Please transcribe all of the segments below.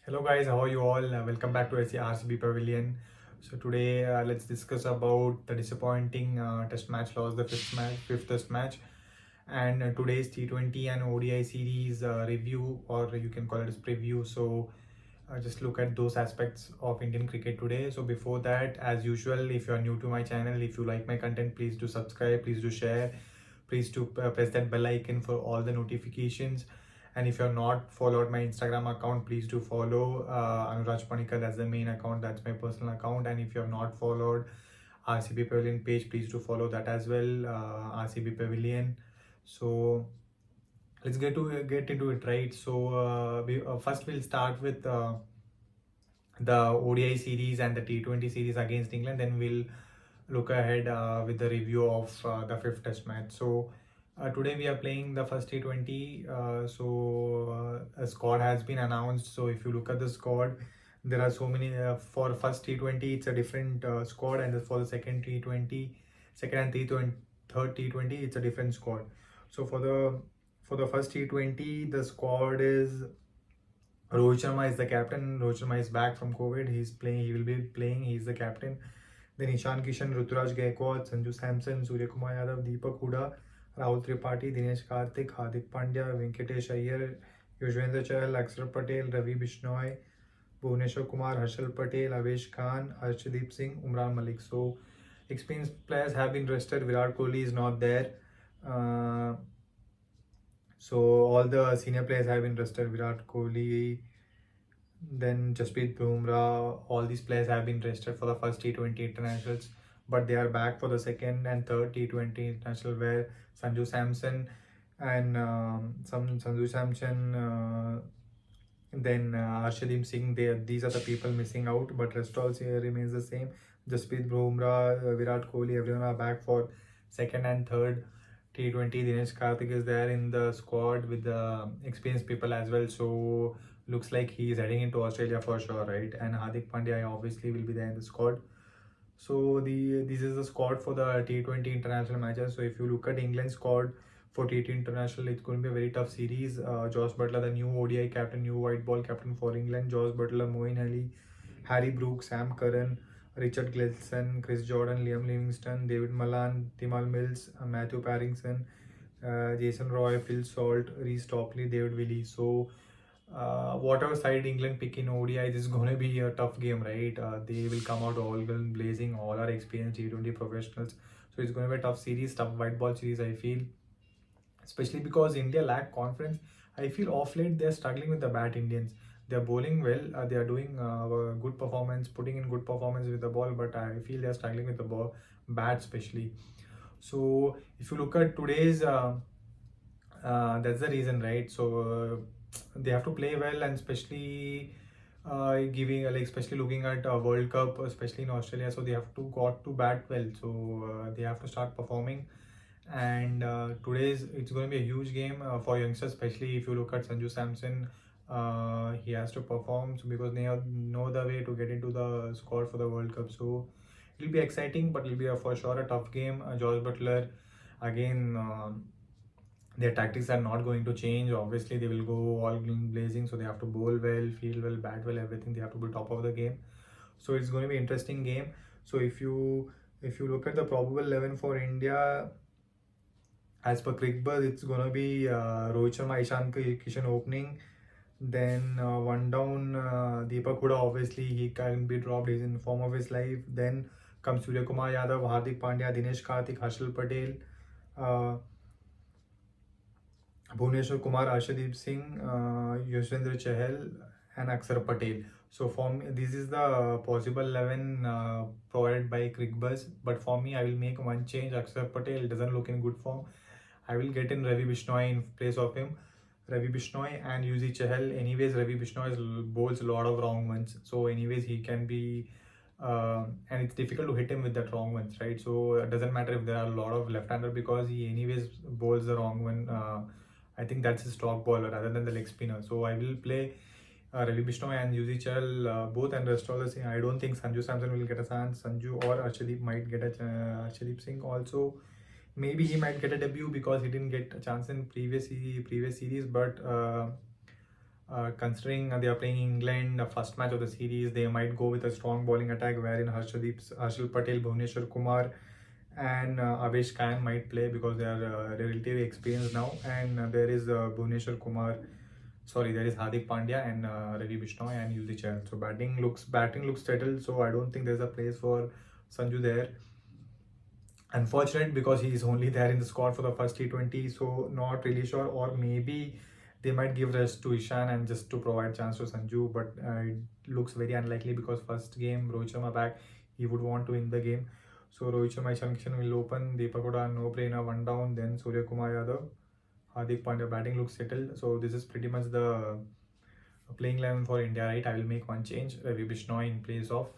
Hello guys, how are you all? Welcome back to RCB Pavilion. So today let's discuss about the disappointing test match loss, the fifth test match, and today's T20 and ODI series review, or you can call it as preview. So just look at those aspects of Indian cricket today. So before that, as usual, if you are new to my channel, if you like my content, please do subscribe, please do share, please do press that bell icon for all the notifications. And if you're not followed my Instagram account, please do follow Anuraj Panikar. That's the main account, that's my personal account. And if you're not followed RCB Pavilion page, please do follow that as well, RCB Pavilion. So let's get into it, right? So first we'll start with the ODI series and the T20 series against England. Then we'll look ahead with the review of the fifth test match. So today we are playing the first T20. A squad has been announced. So if you look at the squad, there are so many. For first T20, it's a different squad, and for the second T20, second and third T20, it's a different squad. So for the first T20, the squad is Rohit Sharma is the captain. Rohit Sharma is back from COVID. He's playing. He will be playing. He's the captain. Then Ishan Kishan, Ruturaj Gaikwad, Sanju Samson, Surya Kumar Yadav, Deepak Huda, Rahul Tripathi, Dinesh Karthik, Hardik Pandya, Venkatesh Iyer, Yuzvendra Chahal, Akshar Patel, Ravi Bishnoi, Bhuvneshwar Kumar, Harshal Patel, Avesh Khan, Arshdeep Singh, Umran Malik. So experienced players have been rested. Virat Kohli is not there. Uh, so all the senior players have been rested. Virat Kohli, then Jasprit Bumrah, all these players have been rested for the first T20 internationals, but they are back for the second and third T20 international where Sanju Samson and Sanju Samson, then Arshdeep Singh. These are the people missing out, but rest also remains the same. Jasprit Bumrah, Virat Kohli, everyone are back for second and third T20. Dinesh Karthik is there in the squad with the experienced people as well. So looks like he is heading into Australia for sure, right? And Hardik Pandya obviously will be there in the squad. So this is the squad for the T20 international matches. So if you look at England's squad for T20 international, it's going to be a very tough series. Josh Butler, the new ODI captain, new white ball captain for England. Josh Butler, Moeen Ali, Harry Brooks, Sam Curran, Richard Gleason, Chris Jordan, Liam Livingstone, David Malan, Timal Mills, Matthew Parrington, Jason Roy, Phil Salt, Reece Topley, David Willey. So whatever side England pick in ODI, this is going to be a tough game, right? They will come out all blazing, all are experienced T20 professionals. So it's going to be a tough series, tough white ball series, I feel. Especially because India lack confidence. I feel off late they're struggling with the bat Indians. They're bowling well, they are doing good performance, putting in good performance with the ball, but I feel they're struggling with the ball, bat especially. So if you look at today's, that's the reason, right? So they have to play well, and especially giving like especially looking at World Cup, especially in Australia. So they have to got to bat well. So they have to start performing. And today's it's going to be a huge game for youngsters, especially if you look at Sanju Samson. He has to perform because they know the way to get into the squad for the World Cup. So it'll be exciting, but it'll be for sure a tough game. Josh Butler, again, their tactics are not going to change. Obviously, they will go all blazing, so they have to bowl well, field well, bat well, everything. They have to be top of the game. So it's going to be an interesting game. So if you look at the probable 11 for India, as per Crickbuzz, it's gonna be Rohit Sharma, Ishan Kishan opening. Then one down, Deepak Huda, obviously he can be dropped. He's in form of his life. Then comes Surya Kumar Yadav, Hardik Pandya, Dinesh Karthik, Harshal Patel, uh, Bhuvneshwar Kumar, Arshdeep Singh, Yuzvendra Chahal, and Akshar Patel. So for me, this is the possible 11 provided by Crickbuzz. But for me, I will make one change. Akshar Patel doesn't look in good form. I will get in Ravi Bishnoi in place of him. Ravi Bishnoi and Yuzi Chahal. Anyways, Ravi Bishnoi bowls a lot of wrong ones. So anyways, he can be, and it's difficult to hit him with that wrong ones, right? So it doesn't matter if there are a lot of left-hander because he anyways bowls the wrong one. I think that's his top bowler rather than the leg spinner. So I will play Ravi Bishnoi and Yuzi Chahal both, and rest all the same. I don't think Sanju Samson will get a chance. Sanju or Arshdeep might get a Arshdeep Singh also. Maybe he might get a debut because he didn't get a chance in previous series, but Considering they are playing England, the first match of the series, they might go with a strong bowling attack wherein Harshal Patel, Bhuvneshwar Kumar, and Avesh Khan might play because they are relatively experienced now. And there is Bhuvneshwar Kumar, sorry, there is Hardik Pandya and Ravi Bishnoi and Yuzi Chahal. So batting looks settled. So I don't think there's a place for Sanju there. Unfortunate because he is only there in the squad for the first T20, so not really sure. Or maybe they might give rest to Ishan and just to provide chance to Sanju, but it looks very unlikely because first game Rohit Sharma back, he would want to win the game. So Rohit Sharma Ishan Kishan will open, Deepak Huda no brainer, one down, then Surya Kumar Yadav, Hardik Pandya batting looks settled. So this is pretty much the playing 11 for India, right? I will make one change, Ravi Bishnoi in place of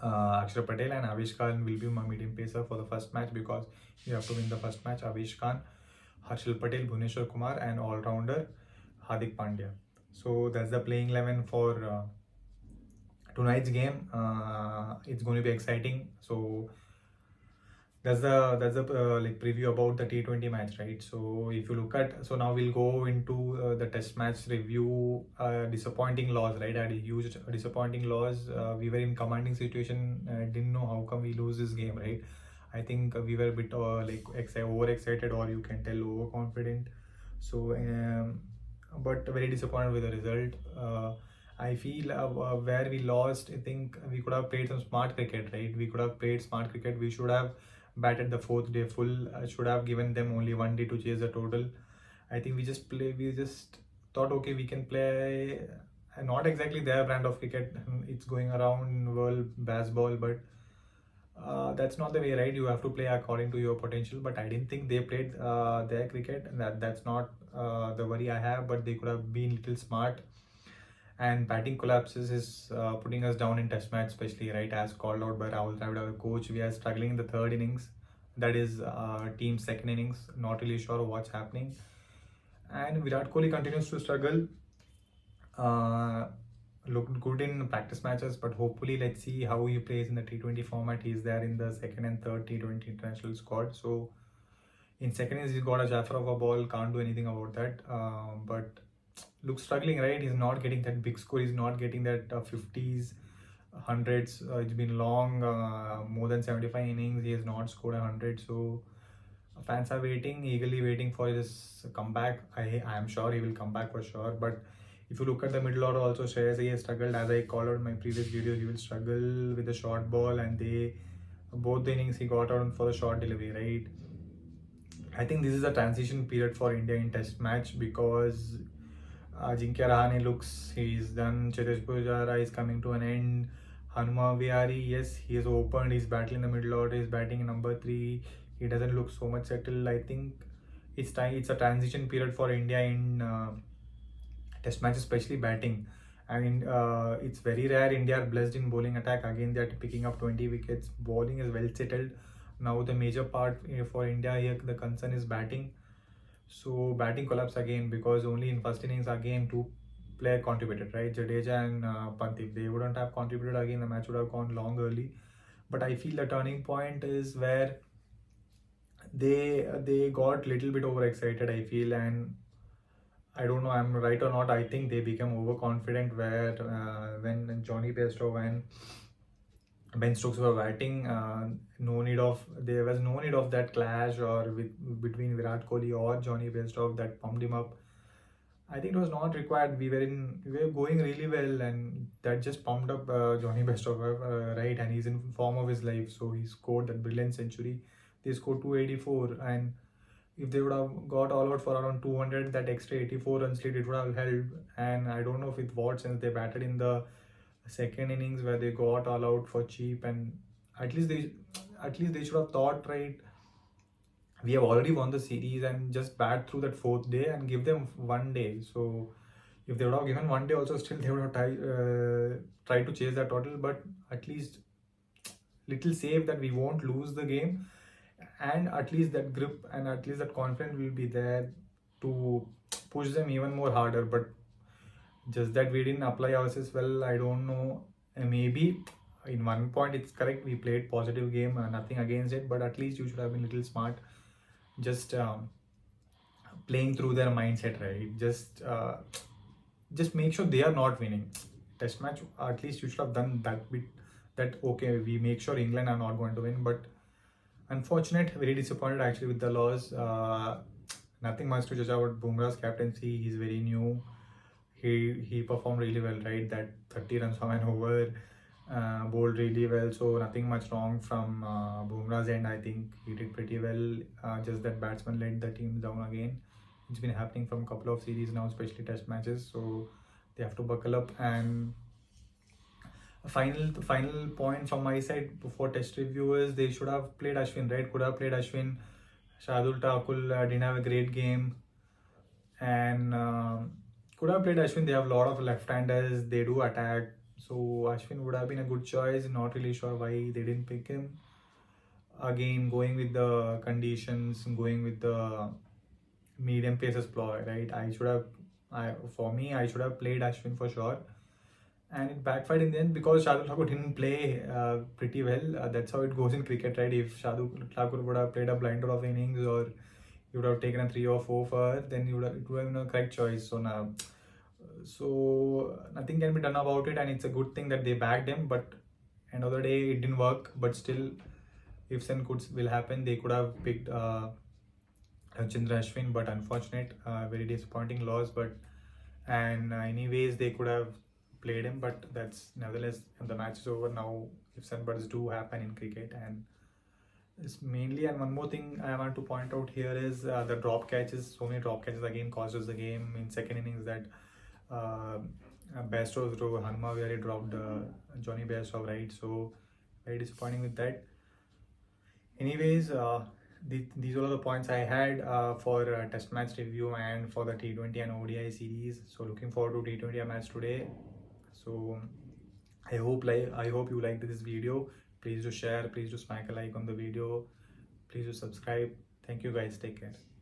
Akshar Patel, and Avesh Khan will be my medium pacer for the first match because you have to win the first match. Avesh Khan, Harshal Patel, Bhuvneshwar Kumar, and all-rounder Hardik Pandya. So that's the playing 11 for tonight's game. It's going to be exciting. So that's the like preview about the T20 match, right? So if you look at, so now we'll go into the test match review. Disappointing loss, right? I had a huge disappointing loss. We were in commanding situation. Didn't know how come we lose this game, right? I think we were a bit overexcited, or you can tell overconfident. So but very disappointed with the result. I feel where we lost, I think we could have played some smart cricket, right? We could have played smart cricket. We should have batted the fourth day full. I should have given them only one day to chase the total. I think we just thought, okay, we can play not exactly their brand of cricket. It's going around world baseball, but that's not the way, right? You have to play according to your potential. But I didn't think they played their cricket. That's not the worry I have. But they could have been little smart. And batting collapses is putting us down in test match, especially, right? As called out by Rahul Dravid, our coach, we are struggling in the third innings. That is team's second innings. Not really sure what's happening. And Virat Kohli continues to struggle. Looked good in practice matches, but hopefully let's see how he plays in the T20 format. He's there in the second and third T20 international squad. So in second innings, he's got a Jaffer of a ball. Can't do anything about that. But looks struggling, right? He's not getting that big score. He's not getting that 50s, 100s. It's been long, more than 75 innings. He has not scored 100. So fans are waiting, eagerly waiting for his comeback. I am sure he will come back for sure. But if you look at the middle order, also Shreyas, he has struggled. As I called out in my previous video, he will struggle with the short ball, and both the innings he got out for the short delivery, right? I think this is a transition period for India in test match because Ajinkya Rahane looks, he's done. Chetesh Pujara is coming to an end. Hanuma Vihari, yes, he has opened. He's battling in the middle order. He's batting in number 3. He doesn't look so much settled. I think it's time. It's a transition period for India in test match, especially batting. And it's very rare India are blessed in bowling attack. Again, they are picking up 20 wickets. Bowling is well settled. Now the major part for India here, the concern is batting. So batting collapse again because only in first innings again two player contributed, right? Jadeja and Pant. If they wouldn't have contributed, again the match would have gone long early. But I feel the turning point is where they got little bit overexcited, I feel, and I don't know I'm right or not. I think they became overconfident where when Johnny Bairstow and Ben Stokes were batting, there was no need of that clash or between Virat Kohli or Johnny Bairstow that pumped him up. I think it was not required. We were going really well, and that just pumped up Johnny Bairstow, right? And he's in form of his life, so he scored that brilliant century. They scored 284, and if they would have got all out for around 200, that extra 84 runs lead, it would have helped. And I don't know with what sense they batted in the second innings where they got all out for cheap, and at least they should have thought, right, we have already won the series, and just bat through that fourth day and give them one day. So if they would have given one day also, still they would have tried to chase that total, but at least little safe that we won't lose the game, and at least that grip and at least that confidence will be there to push them even more harder. But just that we didn't apply ourselves well, I don't know. Maybe in one point it's correct, we played positive game, nothing against it, but at least you should have been a little smart. Just playing through their mindset, right? Just make sure they are not winning. Test match, at least you should have done that bit. That okay, we make sure England are not going to win, but unfortunate, very disappointed actually with the loss. Nothing much to judge about Bumrah's captaincy. He's very new. He performed really well, right? That 30 runs from an over, bowled really well. So nothing much wrong from Bumrah's end. I think he did pretty well. Just that batsman let the team down again. It's been happening from a couple of series now, especially test matches. So they have to buckle up. And final point from my side for test reviewers, they should have played Ashwin, right? Could have played Ashwin. Shardul Thakur didn't have a great game, and could have played Ashwin. They have a lot of left-handers. They do attack, so Ashwin would have been a good choice. Not really sure why they didn't pick him. Again, going with the conditions, going with the medium paces ploy, right? For me, I should have played Ashwin for sure. And it backfired in the end because Shardul Thakur didn't play pretty well. That's how it goes in cricket, right? If Shardul Thakur would have played a blinder of innings, or you would have taken a 3 or 4 for her, then it would have been a correct choice. So now, so nothing can be done about it, and it's a good thing that they backed him. But end of the day, it didn't work. But still, ifs and coulds will happen. They could have picked Chandra Ashwin, but unfortunate, very disappointing loss. But anyways, they could have played him, but that's nevertheless, the match is over now. Ifs and buts do happen in cricket, and it's mainly. And one more thing I want to point out here is the drop catches. So many drop catches again cost us the game in second innings. That Bairstow through Hanuma where he dropped Johnny Bairstow, right? So very disappointing with that. Anyways, these are the points I had for test match review and for the T20 and ODI series. So looking forward to T20 match today. So I hope you liked this video. Please do share, please do smack a like on the video, please do subscribe. Thank you guys, take care.